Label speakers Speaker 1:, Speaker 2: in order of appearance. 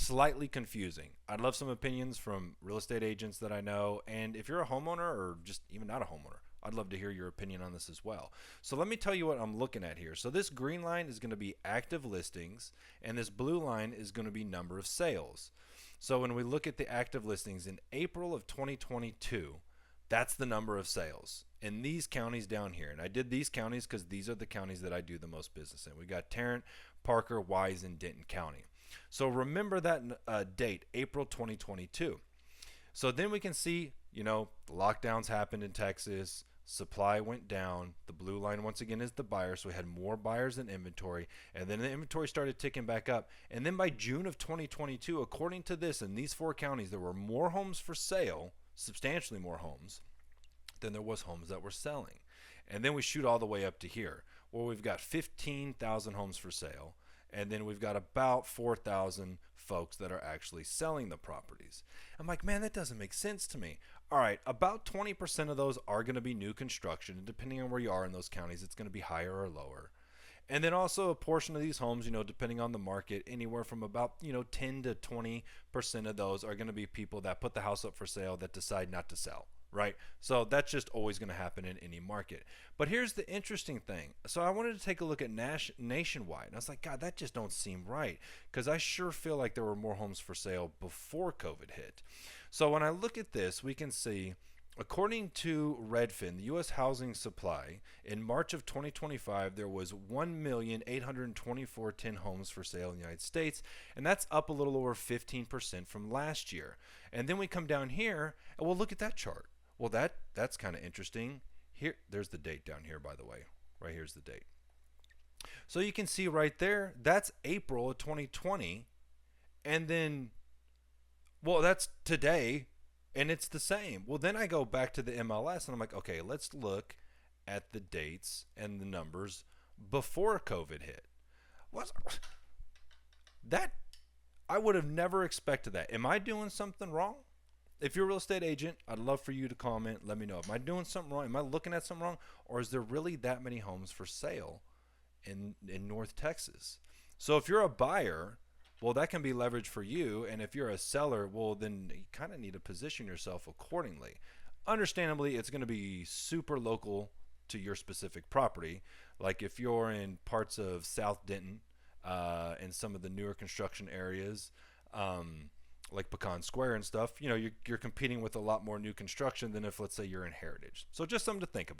Speaker 1: slightly confusing. I'd love some opinions from real estate agents that I know. And if you're a homeowner or just even not a homeowner, I'd love to hear your opinion on this as well. So let me tell you what I'm looking at here. So this green line is going to be active listings, and this blue line is going to be number of sales. So when we look at the active listings in April of 2022, that's the number of sales in these counties down here. And I did these counties because these are the counties that I do the most business in. We got Tarrant, Parker, Wise, and Denton County. So remember that date, April 2022. So then we can see, lockdowns happened in Texas. Supply went down. The blue line once again is the buyer. So we had more buyers than inventory. And then the inventory started ticking back up. And then by June of 2022, according to this, in these four counties, there were more homes for sale, substantially more homes, than there was homes that were selling. And then we shoot all the way up to here, where we've got 15,000 homes for sale. And then we've got about 4,000 folks that are actually selling the properties. I'm like, man, that doesn't make sense to me. All right, about 20% of those are going to be new construction. And depending on where you are in those counties, it's going to be higher or lower. And then also a portion of these homes, depending on the market, anywhere from about, 10 to 20% of those are going to be people that put the house up for sale that decide not to sell. Right? So that's just always going to happen in any market. But here's the interesting thing. So I wanted to take a look at nationwide. And I was like, God, that just don't seem right. Because I sure feel like there were more homes for sale before COVID hit. So when I look at this, we can see, according to Redfin, the U.S. housing supply, in March of 2025, there was 1,824,010 homes for sale in the United States, and that's up a little over 15% from last year. And then we come down here, and we'll look at that chart. Well, that's kind of interesting. There's the date down here, by the way. Right here's the date. So you can see right there, that's April of 2020, and then, well, that's today, and it's the same. Well, then I go back to the MLS, and I'm like, okay, let's look at the dates and the numbers before COVID hit. What? That, I would have never expected that. Am I doing something wrong? If you're a real estate agent, I'd love for you to comment. Let me know. Am I doing something wrong? Am I looking at something wrong? Or is there really that many homes for sale in North Texas? So if you're a buyer, well, that can be leverage for you. And if you're a seller, well, then you kind of need to position yourself accordingly. Understandably, it's going to be super local to your specific property. Like if you're in parts of South Denton and some of the newer construction areas, like Pecan Square and stuff, you're competing with a lot more new construction than if, let's say, you're in Heritage. So just something to think about.